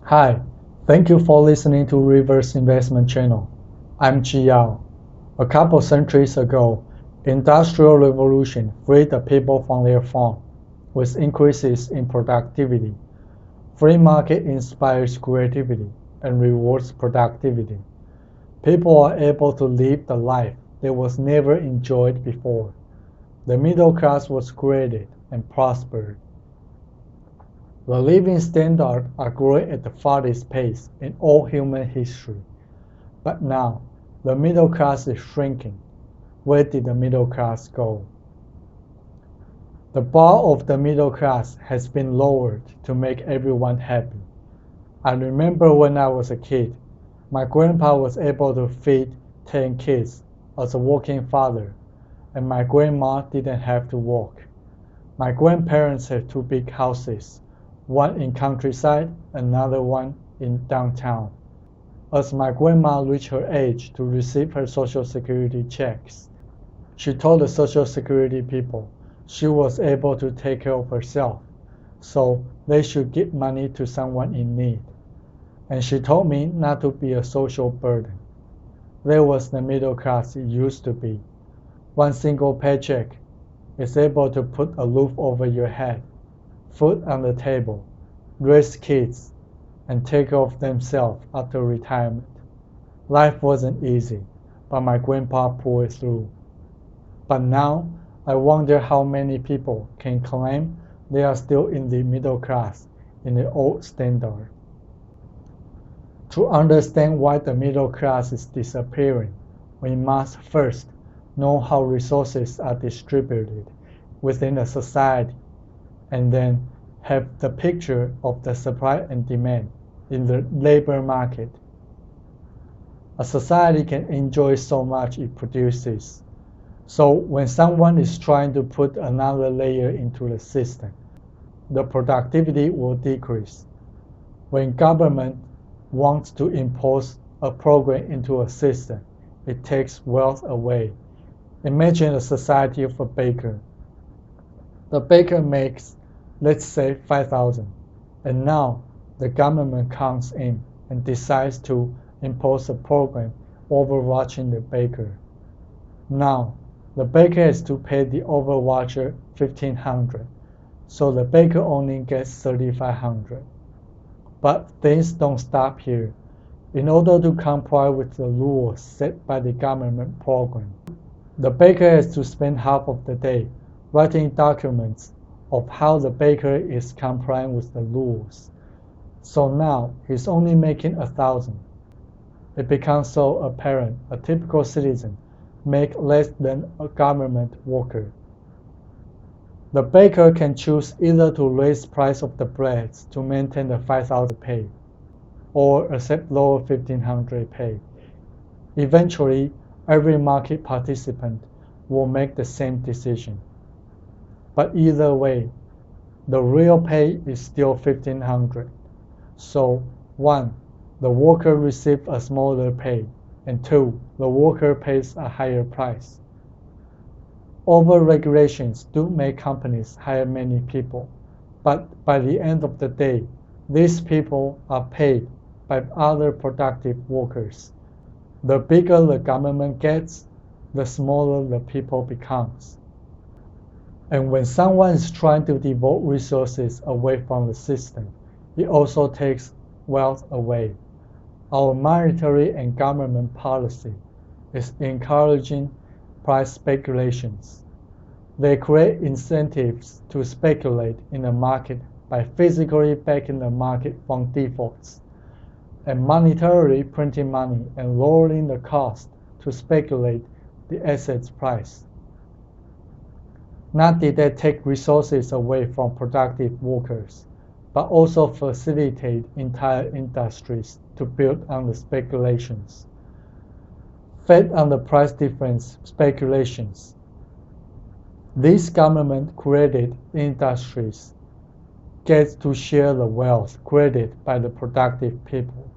Hi, thank you for listening to Reverse Investment Channel. I'm Ji Yao. A couple centuries ago, Industrial Revolution freed the people from their farm with increases in productivity. Free market inspires creativity and rewards productivity. People are able to live the life they was never enjoyed before. The middle class was created and prospered. The living standards are growing at the fastest pace in all human history. But now, the middle class is shrinking. Where did the middle class go? The bar of the middle class has been lowered to make everyone happy. I remember when I was a kid, my grandpa was able to feed 10 kids as a working father, and my grandma didn't have to work. My grandparents had two big houses, one in countryside, another one in downtown. As my grandma reached her age to receive her Social Security checks, she told the Social Security people she was able to take care of herself, so they should give money to someone in need. And she told me not to be a social burden. There was the middle class it used to be. One single paycheck is able to put a roof over your head, food on the table, raise kids, and take care of themselves after retirement. Life wasn't easy, but my grandpa pulled through. But now, I wonder how many people can claim they are still in the middle class in the old standard. To understand why the middle class is disappearing, we must first know how resources are distributed within a society, and then have the picture of the supply and demand in the labor market. A society can enjoy so much it produces. So when someone is trying to put another layer into the system, the productivity will decrease. When government wants to impose a program into a system, it takes wealth away. Imagine a society of a baker. The baker makes, let's say, 5,000, and now the government comes in and decides to impose a program overwatching the baker. Now, the baker has to pay the overwatcher 1,500, so the baker only gets 3,500. But things don't stop here. In order to comply with the rules set by the government program, the baker has to spend half of the day writing documents of how the baker is complying with the rules. So now he's only making 1,000. It becomes so apparent a typical citizen make less than a government worker. The baker can choose either to raise price of the breads to maintain the 5,000 pay, or accept lower 1,500 pay. Eventually, every market participant will make the same decision. But either way, the real pay is still 1,500. So, 1. The worker receives a smaller pay, and 2. The worker pays a higher price. Over-regulations do make companies hire many people, but by the end of the day, these people are paid by other productive workers. The bigger the government gets, the smaller the people becomes. And when someone is trying to devote resources away from the system, it also takes wealth away. Our monetary and government policy is encouraging price speculations. They create incentives to speculate in the market by physically backing the market from defaults, and monetarily printing money and lowering the cost to speculate the asset's price. Not did they take resources away from productive workers, but also facilitate entire industries to build on the speculations. Fed on the price difference speculations, these government-created industries get to share the wealth created by the productive people.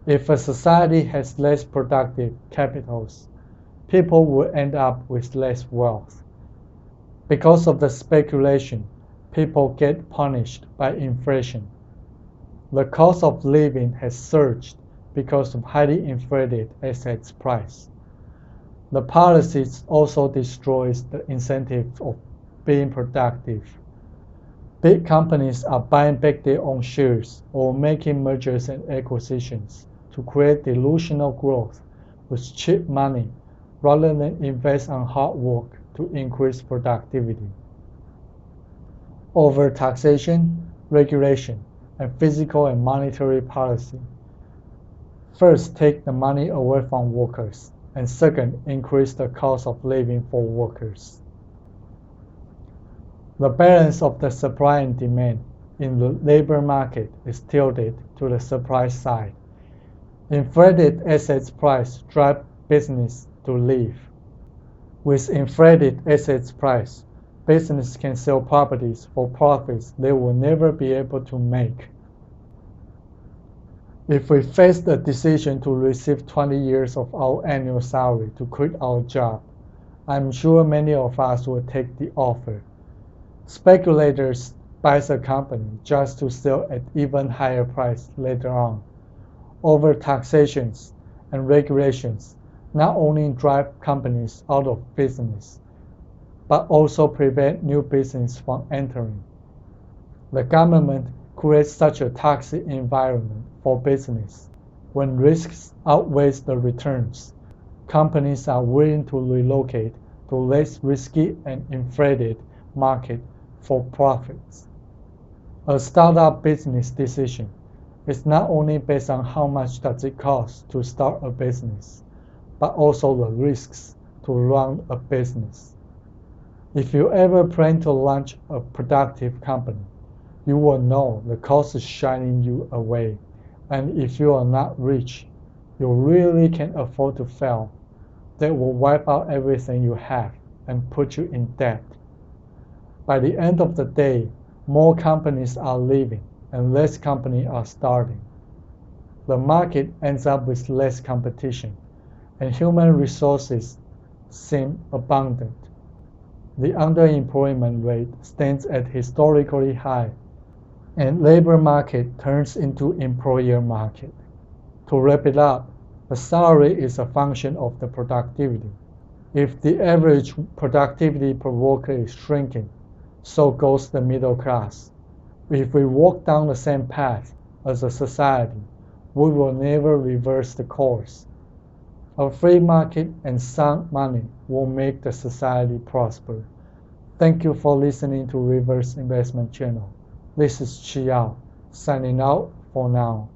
If a society has less productive capitals, people will end up with less wealth. Because of the speculation, people get punished by inflation. The cost of living has surged because of highly inflated assets price. The policies also destroys the incentive of being productive. Big companies are buying back their own shares or making mergers and acquisitions to create delusional growth with cheap money rather than invest on hard work to increase productivity. Overtaxation, regulation, and fiscal and monetary policy. First, take the money away from workers, and second, increase the cost of living for workers. The balance of the supply and demand in the labor market is tilted to the supply side. Inflated assets price drive business to leave. With inflated assets price, business can sell properties for profits they will never be able to make. If we face the decision to receive 20 years of our annual salary to quit our job, I'm sure many of us will take the offer. Speculators buy a company just to sell at even higher price later on. Overtaxations and regulations not only drive companies out of business, but also prevent new business from entering. The government creates such a toxic environment for business. When risks outweigh the returns, companies are willing to relocate to less risky and inflated market for profits. A startup business decision is not only based on how much does it cost to start a business, but also the risks to run a business. If you ever plan to launch a productive company, you will know the cost is shining you away, and if you are not rich, you really can't afford to fail. That will wipe out everything you have and put you in debt. By the end of the day, more companies are leaving and less companies are starting. The market ends up with less competition, and human resources seem abundant. The underemployment rate stands at historically high, and labor market turns into employer market. To wrap it up, the salary is a function of the productivity. If the average productivity per worker is shrinking, so goes the middle class. If we walk down the same path as a society, we will never reverse the course. A free market and sound money will make the society prosper. Thank you for listening to Reverse Investment Channel. This is Chi Yao, signing out for now.